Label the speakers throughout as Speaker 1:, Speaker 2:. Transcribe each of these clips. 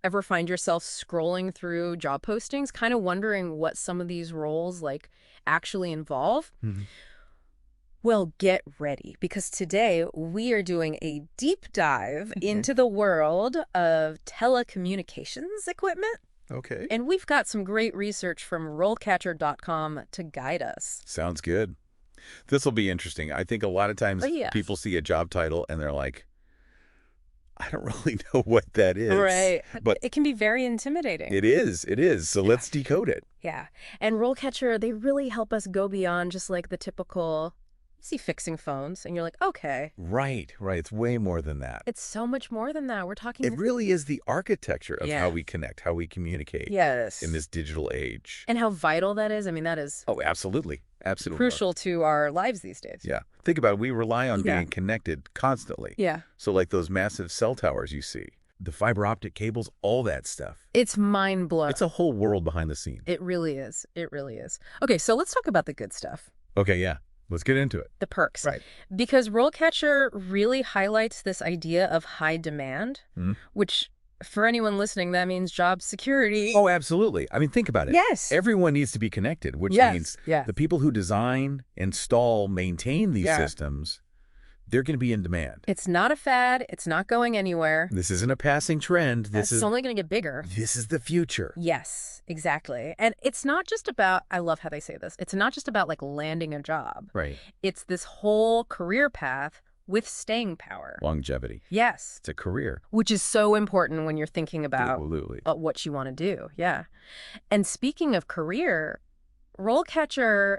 Speaker 1: Ever find yourself scrolling through job postings, kind of wondering what some of these roles actually involve?
Speaker 2: Mhm.
Speaker 1: Well, get ready, because today we are doing a deep dive
Speaker 2: Okay.
Speaker 1: into the world of telecommunications equipment.
Speaker 2: Okay.
Speaker 1: And we've got some great research from RoleCatcher.com to guide us.
Speaker 2: Sounds good. This will be interesting. I think a lot of
Speaker 1: Oh,
Speaker 2: times
Speaker 1: yeah.
Speaker 2: people see a job title and they're like, I don't really know what that is.
Speaker 1: Right.
Speaker 2: But
Speaker 1: It can be very intimidating.
Speaker 2: it is. It is. So
Speaker 1: Yeah.
Speaker 2: let's decode it.
Speaker 1: Yeah. And RoleCatcher, they really help us go beyond just the typical, you see fixing phones, and you're like, okay,
Speaker 2: Right. Right. It's way more than that.
Speaker 1: it's so much more than that. We're
Speaker 2: It
Speaker 1: talking.
Speaker 2: really is the architecture of how
Speaker 1: Yeah.
Speaker 2: we connect, how we communicate
Speaker 1: Yes.
Speaker 2: in this digital age.
Speaker 1: And how vital that is. I mean, that is
Speaker 2: Oh, absolutely. Absolutely.
Speaker 1: crucial to our lives these days.
Speaker 2: Yeah. Think about it. We rely on
Speaker 1: Yeah.
Speaker 2: being connected constantly.
Speaker 1: Yeah.
Speaker 2: So like those massive cell towers you see, the fiber optic cables, all that stuff.
Speaker 1: It's mind-blowing.
Speaker 2: It's a whole world behind the scenes.
Speaker 1: It really is. It really is. Okay, so let's talk about the good stuff,
Speaker 2: Okay, yeah. Let's get into it.
Speaker 1: the perks.
Speaker 2: Right.
Speaker 1: Because RoleCatcher really highlights this idea of high demand,
Speaker 2: Mhm.
Speaker 1: which for anyone listening, that means job security.
Speaker 2: Oh, absolutely. I mean, think about it.
Speaker 1: Yes.
Speaker 2: Everyone needs to be connected, which
Speaker 1: Yes.
Speaker 2: means
Speaker 1: Yes.
Speaker 2: the people who design, install, maintain these
Speaker 1: Yeah.
Speaker 2: systems, they're going to be in demand.
Speaker 1: It's not a fad. It's not going anywhere.
Speaker 2: This isn't a passing trend.
Speaker 1: It's only going to get bigger.
Speaker 2: This is the future.
Speaker 1: Yes, exactly. And it's not just about, I love how they say this, it's not just about landing a job.
Speaker 2: Right.
Speaker 1: It's this whole career path with staying power.
Speaker 2: Longevity.
Speaker 1: Yes.
Speaker 2: It's a career.
Speaker 1: Which is so important when you're thinking about
Speaker 2: Absolutely.
Speaker 1: what you want to do. Yeah. And speaking of career, RoleCatcher,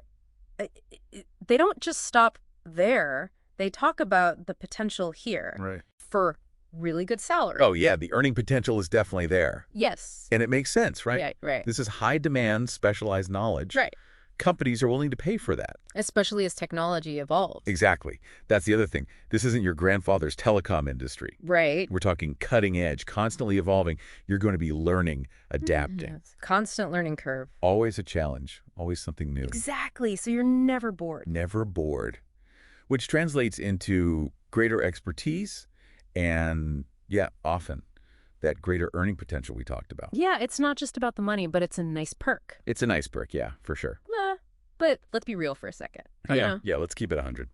Speaker 1: they don't just stop there. They talk about the potential here
Speaker 2: Right.
Speaker 1: for really good salary.
Speaker 2: Oh, yeah. The earning potential is definitely there.
Speaker 1: Yes.
Speaker 2: And it makes sense, right?
Speaker 1: Right, right.
Speaker 2: This is high demand, specialized knowledge.
Speaker 1: Right.
Speaker 2: Companies are willing to pay for that.
Speaker 1: Especially as technology evolves.
Speaker 2: Exactly. That's the other thing. This isn't your grandfather's telecom industry.
Speaker 1: Right.
Speaker 2: We're talking cutting edge, constantly evolving. You're going to be learning, adapting.
Speaker 1: Yes. Constant learning curve.
Speaker 2: Always a challenge, always something new.
Speaker 1: Exactly. So you're never bored.
Speaker 2: Never bored, which translates into greater expertise and, yeah, often that greater earning potential we talked about.
Speaker 1: Yeah, it's not just about the money, but it's a nice perk.
Speaker 2: It's an iceberg, yeah, for sure.
Speaker 1: But let's be real for a second.
Speaker 2: Oh,
Speaker 1: You
Speaker 2: yeah.
Speaker 1: know?
Speaker 2: Yeah, let's keep it 100.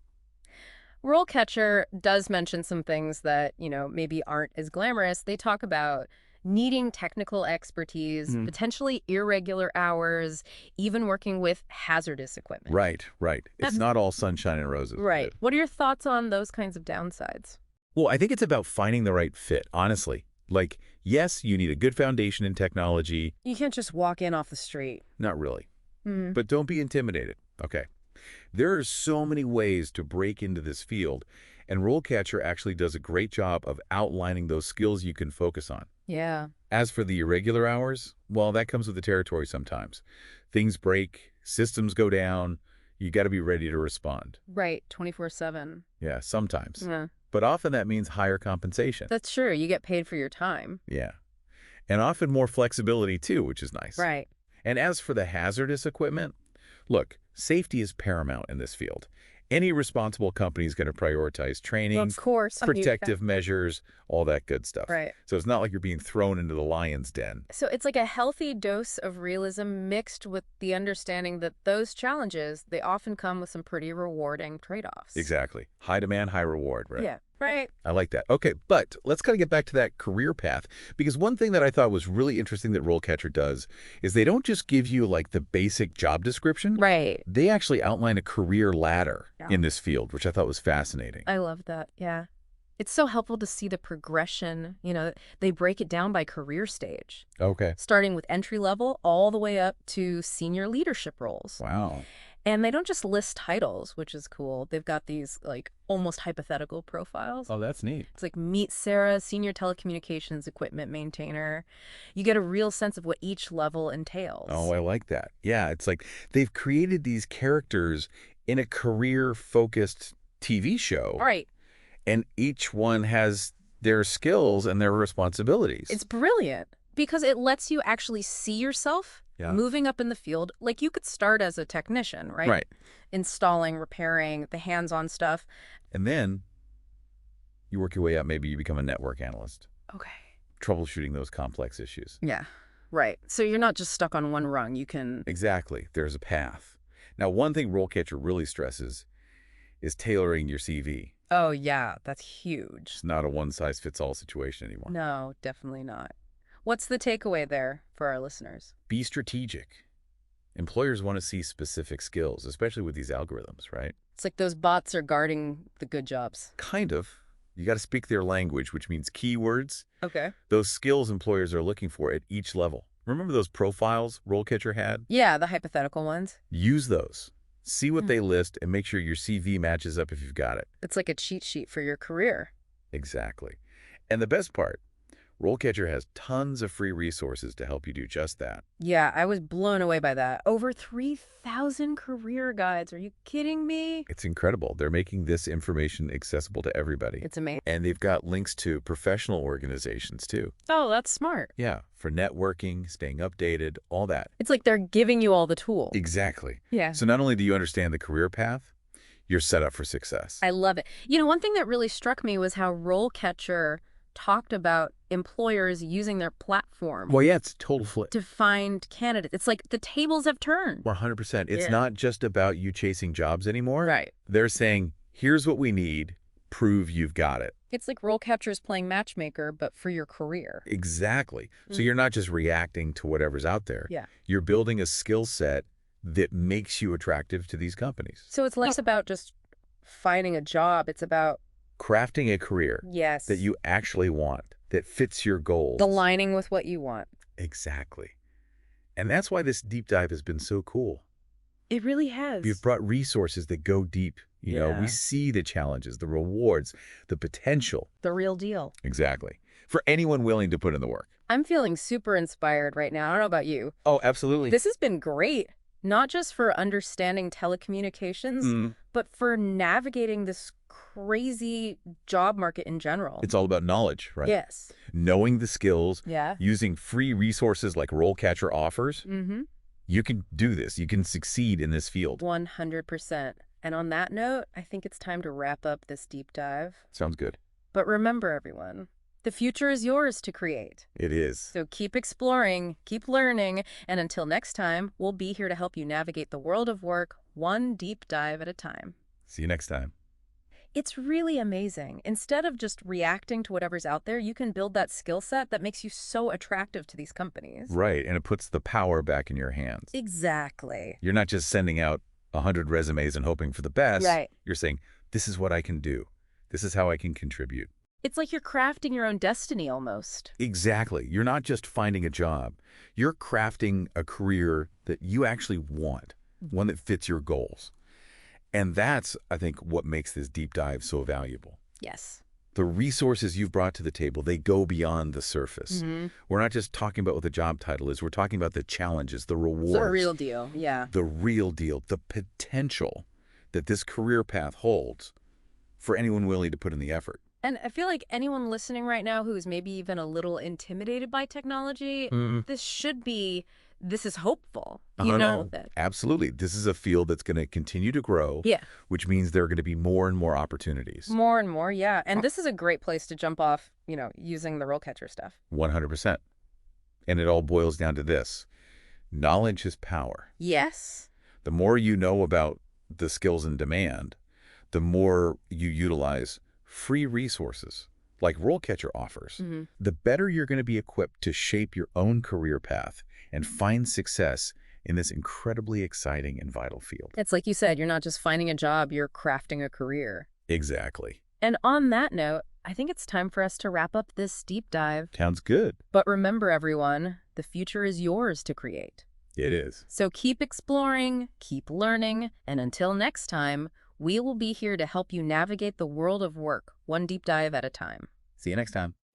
Speaker 1: RoleCatcher does mention some things that, maybe aren't as glamorous. They talk about needing technical expertise,
Speaker 2: Mhm.
Speaker 1: potentially irregular hours, even working with hazardous equipment.
Speaker 2: Right, right. It's
Speaker 1: That's-
Speaker 2: not all sunshine and roses.
Speaker 1: Right. What are your thoughts on those kinds of downsides?
Speaker 2: Well, I think it's about finding the right fit, honestly. Like, yes, you need a good foundation in technology.
Speaker 1: You can't just walk in off the street.
Speaker 2: Not really.
Speaker 1: Mm.
Speaker 2: But don't be intimidated. Okay. There are so many ways to break into this field, and RoleCatcher actually does a great job of outlining those skills you can focus on.
Speaker 1: Yeah.
Speaker 2: As for the irregular hours, well, that comes with the territory sometimes. Things break, systems go down, you got to be ready to respond.
Speaker 1: Right. 24/7.
Speaker 2: Yeah, sometimes.
Speaker 1: Yeah.
Speaker 2: But often that means higher compensation.
Speaker 1: That's true. You get paid for your time.
Speaker 2: Yeah. And often more flexibility too, which is nice.
Speaker 1: Right.
Speaker 2: And as for the hazardous equipment, look, safety is paramount in this field. Any responsible company is going to prioritize training,
Speaker 1: Well, of course.
Speaker 2: protective measures, all that good stuff.
Speaker 1: Right.
Speaker 2: So it's not like you're being thrown into the lion's den.
Speaker 1: So it's like a healthy dose of realism mixed with the understanding that those challenges, they often come with some pretty rewarding trade-offs.
Speaker 2: Exactly. High demand, high reward, right?
Speaker 1: Yeah. Right.
Speaker 2: I like that. Okay, but let's kind of get back to that career path, because one thing that I thought was really interesting that RoleCatcher does is they don't just give you like the basic job description.
Speaker 1: Right.
Speaker 2: They actually outline a career ladder
Speaker 1: Yeah.
Speaker 2: in this field, which I thought was fascinating.
Speaker 1: I love that. Yeah. It's so helpful to see the progression. They break it down by career stage,
Speaker 2: Okay.
Speaker 1: starting with entry level all the way up to senior leadership roles.
Speaker 2: Wow.
Speaker 1: And they don't just list titles, which is cool. They've got these almost hypothetical profiles.
Speaker 2: Oh, that's neat.
Speaker 1: It's like meet Sarah, senior telecommunications equipment maintainer. You get a real sense of what each level entails.
Speaker 2: Oh, I like that. Yeah, it's like they've created these characters in a career-focused TV show.
Speaker 1: Right.
Speaker 2: And each one has their skills and their responsibilities.
Speaker 1: It's brilliant because it lets you actually see yourself
Speaker 2: Yeah.
Speaker 1: moving up in the field. Like you could start as a technician, right?
Speaker 2: Right.
Speaker 1: Installing, repairing, the hands-on stuff.
Speaker 2: And then you work your way up. Maybe you become a network analyst.
Speaker 1: Okay.
Speaker 2: troubleshooting those complex issues.
Speaker 1: Yeah, right. So you're not just stuck on one rung. You can...
Speaker 2: Exactly. There's a path. Now, one thing RoleCatcher really stresses is tailoring your CV.
Speaker 1: Oh, yeah, that's huge.
Speaker 2: It's not a one-size-fits-all situation anymore.
Speaker 1: No, definitely not. What's the takeaway there for our listeners?
Speaker 2: Be strategic. Employers want to see specific skills, especially with these algorithms, right?
Speaker 1: It's like those bots are guarding the good jobs.
Speaker 2: Kind of. You got to speak their language, which means keywords.
Speaker 1: Okay.
Speaker 2: Those skills employers are looking for at each level. Remember those profiles RoleCatcher had?
Speaker 1: Yeah, the hypothetical ones.
Speaker 2: Use those. See what they list and make sure your CV matches up if you've got it.
Speaker 1: It's like a cheat sheet for your career.
Speaker 2: Exactly. And the best part, RoleCatcher has tons of free resources to help you do just that.
Speaker 1: Yeah, I was blown away by that. Over 3,000 career guides. Are you kidding me?
Speaker 2: It's incredible. They're making this information accessible to everybody.
Speaker 1: It's amazing.
Speaker 2: And they've got links to professional organizations too.
Speaker 1: Oh, that's smart.
Speaker 2: Yeah, for networking, staying updated, all that.
Speaker 1: It's like they're giving you all the tools.
Speaker 2: Exactly.
Speaker 1: Yeah.
Speaker 2: So not only do you understand the career path, you're set up for success.
Speaker 1: I love it. You know, one thing that really struck me was how RoleCatcher talked about employers using their platform
Speaker 2: Well, yeah, it's a total flip.
Speaker 1: to find candidates. It's like the tables have turned.
Speaker 2: 100%. It's
Speaker 1: Yeah.
Speaker 2: not just about you chasing jobs anymore.
Speaker 1: Right.
Speaker 2: They're saying, here's what we need. Prove you've got it.
Speaker 1: It's like RoleCatcher's playing matchmaker, but for your career.
Speaker 2: Exactly. So you're not just reacting to whatever's out there.
Speaker 1: Yeah.
Speaker 2: You're building a skill set that makes you attractive to these companies.
Speaker 1: So it's less about just finding a job. It's about,
Speaker 2: Crafting a career
Speaker 1: yes,
Speaker 2: that you actually want, that fits your goals.
Speaker 1: aligning with what you want.
Speaker 2: Exactly. And that's why this deep dive has been so cool.
Speaker 1: It really has.
Speaker 2: We've brought resources that go deep. You know,
Speaker 1: Yeah.
Speaker 2: we see the challenges, the rewards, the potential.
Speaker 1: The real deal.
Speaker 2: Exactly. For anyone willing to put in the work.
Speaker 1: I'm feeling super inspired right now. I don't know about you.
Speaker 2: Oh, absolutely.
Speaker 1: This has been great, not just for understanding telecommunications, but for navigating this crazy job market in general.
Speaker 2: It's all about knowledge, right?
Speaker 1: Yes.
Speaker 2: Knowing the skills,
Speaker 1: Yeah.
Speaker 2: using free resources like RoleCatcher offers.
Speaker 1: Mm-hmm.
Speaker 2: You can do this. You can succeed in this field.
Speaker 1: 100%. And on that note, I think it's time to wrap up this deep dive.
Speaker 2: Sounds good.
Speaker 1: But remember, everyone, the future is yours to create.
Speaker 2: It is.
Speaker 1: So keep exploring, keep learning, and until next time, we'll be here to help you navigate the world of work one deep dive at a time.
Speaker 2: See you next time.
Speaker 1: It's really amazing. Instead of just reacting to whatever's out there, you can build that skill set that makes you so attractive to these companies.
Speaker 2: Right. And it puts the power back in your hands.
Speaker 1: Exactly.
Speaker 2: You're not just sending out 100 resumes and hoping for the best.
Speaker 1: Right.
Speaker 2: You're saying, this is what I can do. This is how I can contribute.
Speaker 1: It's like you're crafting your own destiny almost.
Speaker 2: Exactly. You're not just finding a job. You're crafting a career that you actually want, one that fits your goals. And that's, I think, what makes this deep dive so valuable.
Speaker 1: Yes.
Speaker 2: The resources you've brought to the table, they go beyond the surface. We're not just talking about what the job title is. We're talking about the challenges, the rewards.
Speaker 1: The real deal, yeah.
Speaker 2: The real deal, the potential that this career path holds for anyone willing to put in the effort.
Speaker 1: And I feel like anyone listening right now who is maybe even a little intimidated by technology, this is hopeful. You know that.
Speaker 2: Absolutely. This is a field that's going to continue to grow,
Speaker 1: Yeah.
Speaker 2: which means there are going to be more and more opportunities.
Speaker 1: More and more, yeah. And this is a great place to jump off, using the RoleCatcher stuff.
Speaker 2: 100%. And it all boils down to this. Knowledge is power.
Speaker 1: Yes.
Speaker 2: The more you know about the skills in demand, the more you utilize free resources like RoleCatcher offers, the better you're going to be equipped to shape your own career path and find success in this incredibly exciting and vital field.
Speaker 1: It's like you said, you're not just finding a job, you're crafting a career.
Speaker 2: Exactly.
Speaker 1: And on that note, I think it's time for us to wrap up this deep dive.
Speaker 2: Sounds good.
Speaker 1: But remember, everyone, the future is yours to create.
Speaker 2: It is.
Speaker 1: So keep exploring, keep learning, and until next time, we will be here to help you navigate the world of work, one deep dive at a time.
Speaker 2: See you next time.